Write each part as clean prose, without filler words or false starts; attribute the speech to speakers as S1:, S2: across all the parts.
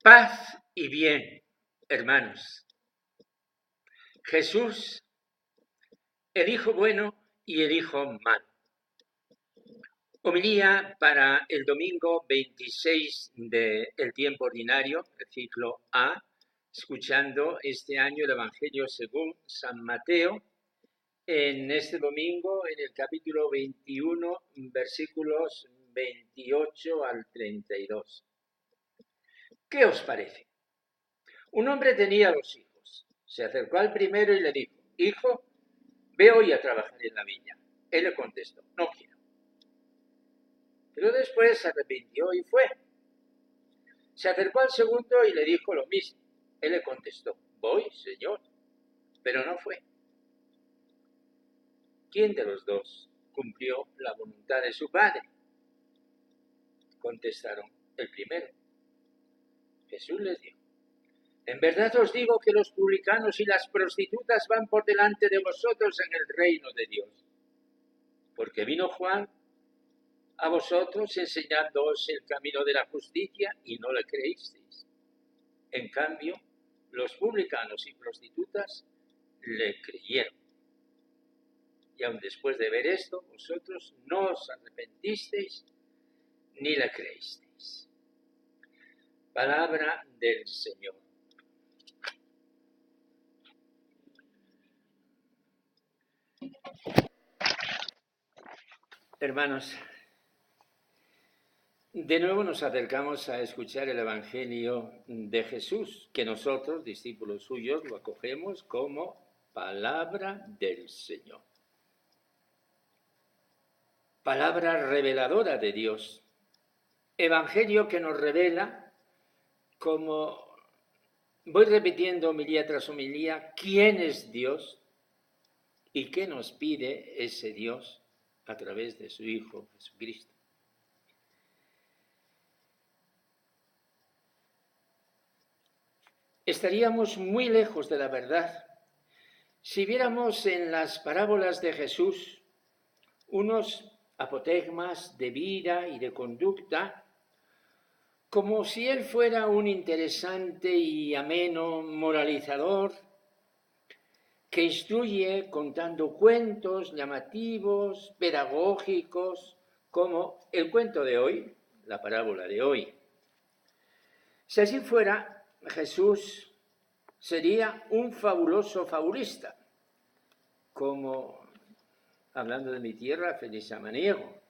S1: Paz y bien, hermanos. Jesús, el Hijo bueno y el Hijo malo. Homilía para el domingo 26 del tiempo ordinario, el ciclo A, escuchando este año el Evangelio según San Mateo, en este domingo en el capítulo 21, versículos 28 al 32. ¿Qué os parece? Un hombre tenía 2 hijos. Se acercó al primero y le dijo: Hijo, ve hoy a trabajar en la viña. Él le contestó: No quiero. Pero después se arrepintió y fue. Se acercó al segundo y le dijo lo mismo. Él le contestó: Voy, Señor. Pero no fue. ¿Quién de los dos cumplió la voluntad de su padre? Contestaron: el primero. Jesús les dijo: En verdad os digo que los publicanos y las prostitutas van por delante de vosotros en el reino de Dios. Porque vino Juan a vosotros enseñándoos el camino de la justicia y no le creísteis. En cambio, los publicanos y prostitutas le creyeron. Y aun después de ver esto, vosotros no os arrepentisteis ni le creísteis. Palabra del Señor. Hermanos, de nuevo nos acercamos a escuchar el Evangelio de Jesús, que nosotros, discípulos suyos, lo acogemos como palabra del Señor. Palabra reveladora de Dios. Evangelio que nos revela, como voy repitiendo homilía tras homilía, quién es Dios y qué nos pide ese Dios a través de su Hijo Jesucristo. Estaríamos muy lejos de la verdad si viéramos en las parábolas de Jesús unos apotegmas de vida y de conducta, como si él fuera un interesante y ameno moralizador que instruye contando cuentos llamativos, pedagógicos, como el cuento de hoy, la parábola de hoy. Si así fuera, Jesús sería un fabuloso fabulista, como, hablando de mi tierra, Félix Samaniego,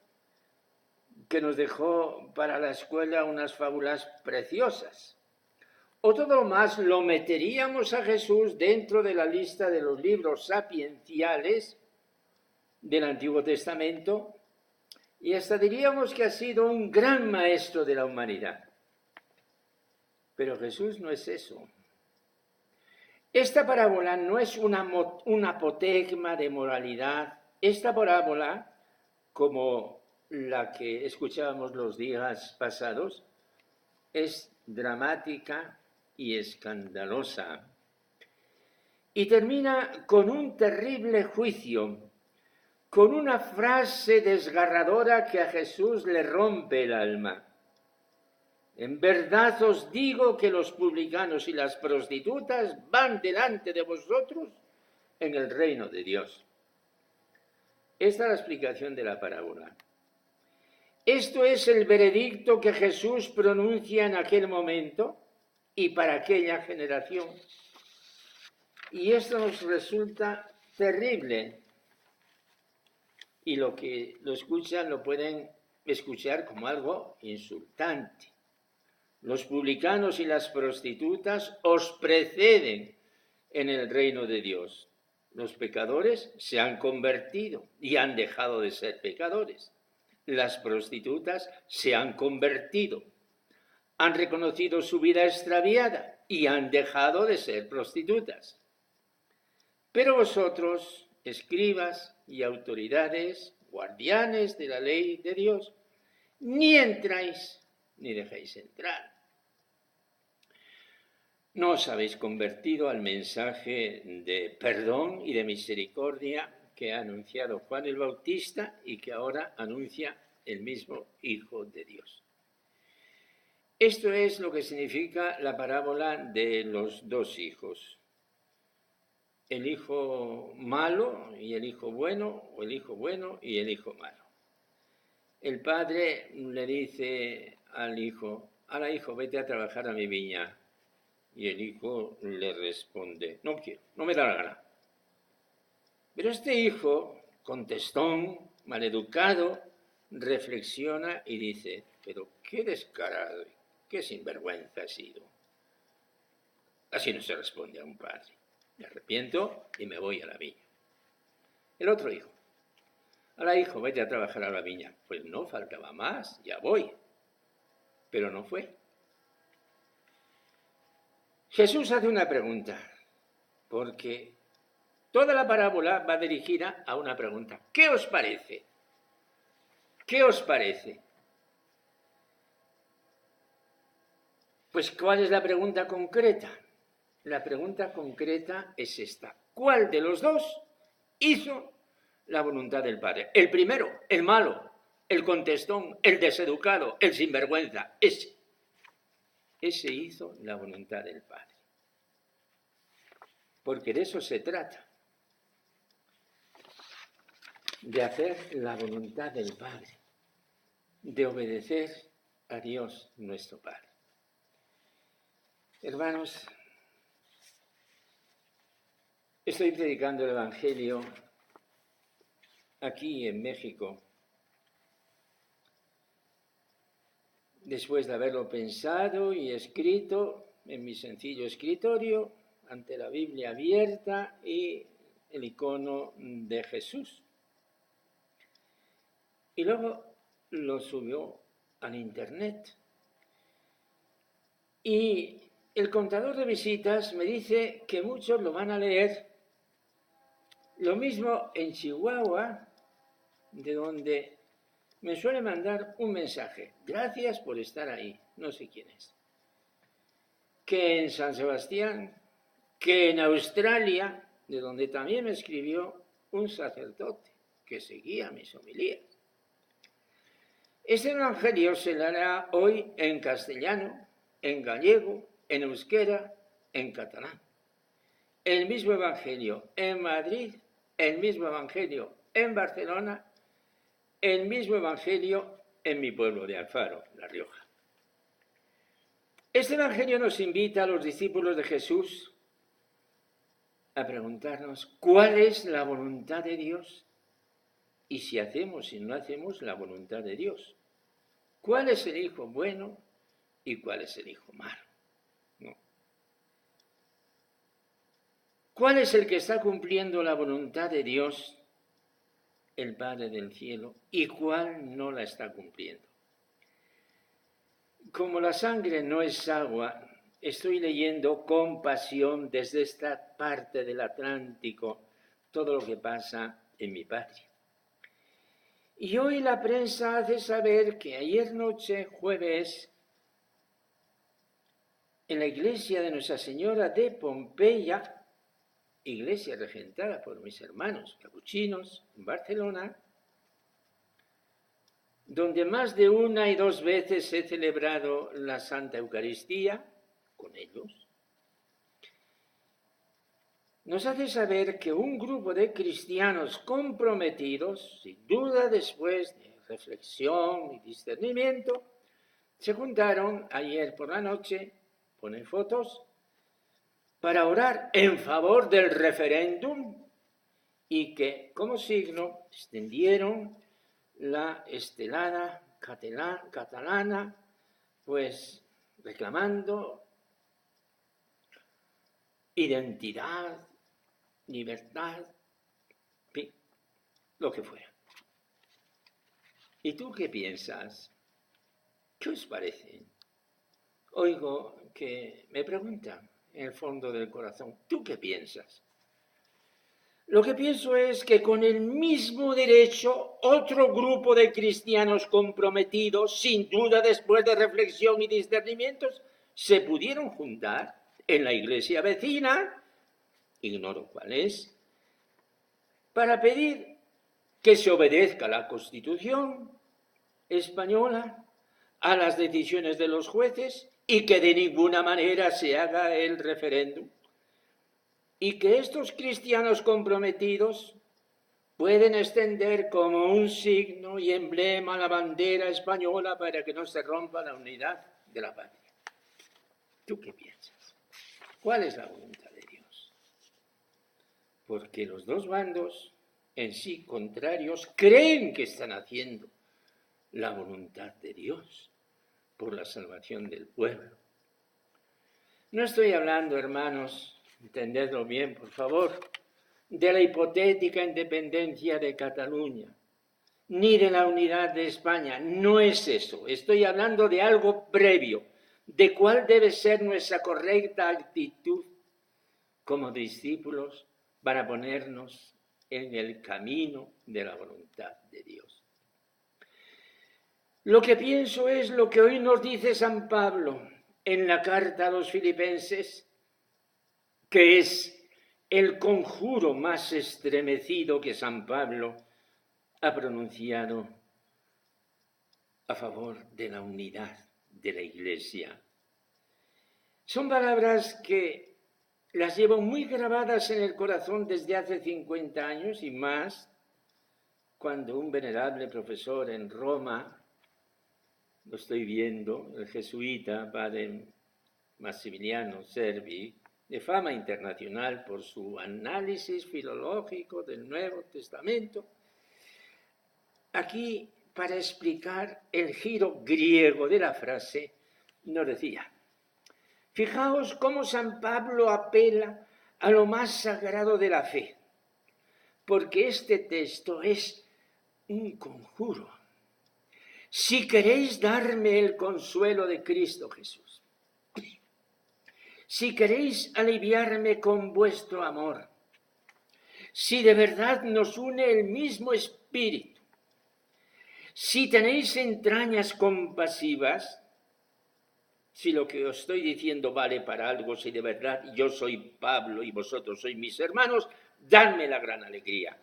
S1: que nos dejó para la escuela unas fábulas preciosas. O todo lo más lo meteríamos a Jesús dentro de la lista de los libros sapienciales del Antiguo Testamento y hasta diríamos que ha sido un gran maestro de la humanidad. Pero Jesús no es eso. Esta parábola no es un apotegma de moralidad. Esta parábola, como la que escuchábamos los días pasados, es dramática y escandalosa. Y termina con un terrible juicio, con una frase desgarradora que a Jesús le rompe el alma. En verdad os digo que los publicanos y las prostitutas van delante de vosotros en el reino de Dios. Esta es la explicación de la parábola. Esto es el veredicto que Jesús pronuncia en aquel momento y para aquella generación. Y esto nos resulta terrible. Y los que lo escuchan lo pueden escuchar como algo insultante. Los publicanos y las prostitutas os preceden en el reino de Dios. Los pecadores se han convertido y han dejado de ser pecadores. Las prostitutas se han convertido, han reconocido su vida extraviada y han dejado de ser prostitutas. Pero vosotros, escribas y autoridades, guardianes de la ley de Dios, ni entráis ni dejáis entrar. No os habéis convertido al mensaje de perdón y de misericordia que ha anunciado Juan el Bautista y que ahora anuncia el mismo Hijo de Dios. Esto es lo que significa la parábola de los dos hijos. El hijo malo y el hijo bueno, o el hijo bueno y el hijo malo. El padre le dice al hijo, ahora hijo, vete a trabajar a mi viña. Y el hijo le responde, no quiero, no me da la gana. Pero este hijo, contestón, maleducado, reflexiona y dice, pero qué descarado, qué sinvergüenza he sido. Así no se responde a un padre. Me arrepiento y me voy a la viña. El otro hijo, ahora hijo, vete a trabajar a la viña. Pues no, faltaba más, ya voy. Pero no fue. Jesús hace una pregunta, porque toda la parábola va dirigida a una pregunta. ¿Qué os parece? ¿Qué os parece? Pues, ¿cuál es la pregunta concreta? La pregunta concreta es esta. ¿Cuál de los dos hizo la voluntad del Padre? El primero, el malo, el contestón, el deseducado, el sinvergüenza. Ese hizo la voluntad del Padre. Porque de eso se trata. De hacer la voluntad del Padre. De obedecer a Dios nuestro Padre. Hermanos, estoy predicando el Evangelio aquí en México, después de haberlo pensado y escrito en mi sencillo escritorio, ante la Biblia abierta y el icono de Jesús. Y luego lo subió al internet. Y el contador de visitas me dice que muchos lo van a leer. Lo mismo en Chihuahua, de donde me suele mandar un mensaje. Gracias por estar ahí. No sé quién es. Que en San Sebastián, que en Australia, de donde también me escribió un sacerdote que seguía mis homilías. Este evangelio se leerá hoy en castellano, en gallego, en euskera, en catalán. El mismo evangelio en Madrid, el mismo evangelio en Barcelona, el mismo evangelio en mi pueblo de Alfaro, La Rioja. Este evangelio nos invita a los discípulos de Jesús a preguntarnos cuál es la voluntad de Dios y si hacemos y no hacemos la voluntad de Dios. ¿Cuál es el hijo bueno y cuál es el hijo malo? No. ¿Cuál es el que está cumpliendo la voluntad de Dios, el Padre del cielo, y cuál no la está cumpliendo? Como la sangre no es agua, estoy leyendo con pasión desde esta parte del Atlántico todo lo que pasa en mi patria. Y hoy la prensa hace saber que ayer noche, jueves, en la iglesia de Nuestra Señora de Pompeya, iglesia regentada por mis hermanos capuchinos en Barcelona, donde más de una y dos veces he celebrado la Santa Eucaristía con ellos, nos hace saber que un grupo de cristianos comprometidos, sin duda después de reflexión y discernimiento, se juntaron ayer por la noche, ponen fotos, para orar en favor del referéndum y que, como signo, extendieron la estelada catalana, pues reclamando identidad, libertad, lo que fuera. ¿Y tú qué piensas? ¿Qué os parece? Oigo que me preguntan en el fondo del corazón, ¿tú qué piensas? Lo que pienso es que con el mismo derecho, otro grupo de cristianos comprometidos, sin duda después de reflexión y discernimientos, se pudieron juntar en la iglesia vecina, ignoro cuál es, para pedir que se obedezca la Constitución española, a las decisiones de los jueces y que de ninguna manera se haga el referéndum. Y que estos cristianos comprometidos pueden extender como un signo y emblema la bandera española para que no se rompa la unidad de la patria. ¿Tú qué piensas? ¿Cuál es la voluntad de Dios? Porque los dos bandos en sí contrarios creen que están haciendo la voluntad de Dios por la salvación del pueblo. No estoy hablando, hermanos, entendedlo bien, por favor, de la hipotética independencia de Cataluña, ni de la unidad de España. No es eso. Estoy hablando de algo previo, de cuál debe ser nuestra correcta actitud como discípulos para ponernos en el camino de la voluntad de Dios. Lo que pienso es lo que hoy nos dice San Pablo en la carta a los Filipenses, que es el conjuro más estremecido que San Pablo ha pronunciado a favor de la unidad de la Iglesia. Son palabras que las llevo muy grabadas en el corazón desde hace 50 años y más, cuando un venerable profesor en Roma, lo estoy viendo, el jesuita, padre Massimiliano Servi, de fama internacional por su análisis filológico del Nuevo Testamento, aquí, para explicar el giro griego de la frase, nos decía: fijaos cómo San Pablo apela a lo más sagrado de la fe, porque este texto es un conjuro. Si queréis darme el consuelo de Cristo Jesús, si queréis aliviarme con vuestro amor, si de verdad nos une el mismo espíritu, si tenéis entrañas compasivas, si lo que os estoy diciendo vale para algo, si de verdad yo soy Pablo y vosotros sois mis hermanos, dadme la gran alegría.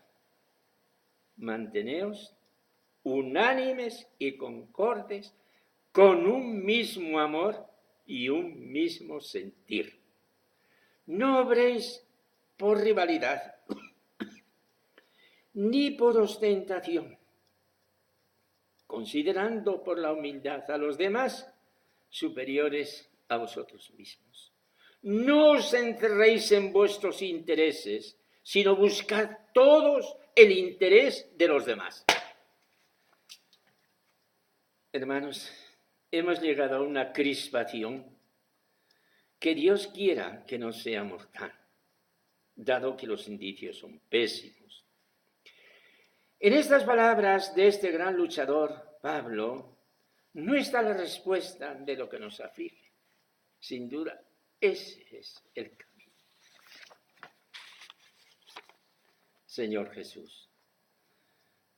S1: Manteneos unánimes y concordes con un mismo amor y un mismo sentir. No obréis por rivalidad ni por ostentación, considerando por la humildad a los demás superiores a vosotros mismos. No os encerréis en vuestros intereses, sino buscad todos el interés de los demás. Hermanos, hemos llegado a una crispación que Dios quiera que no sea mortal, dado que los indicios son pésimos. En estas palabras de este gran luchador, Pablo, no está la respuesta de lo que nos aflige. Sin duda, ese es el camino. Señor Jesús,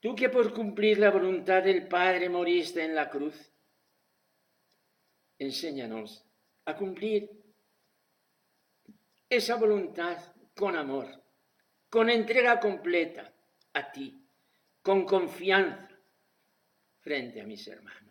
S1: tú que por cumplir la voluntad del Padre moriste en la cruz, enséñanos a cumplir esa voluntad con amor, con entrega completa a ti, con confianza frente a mis hermanos.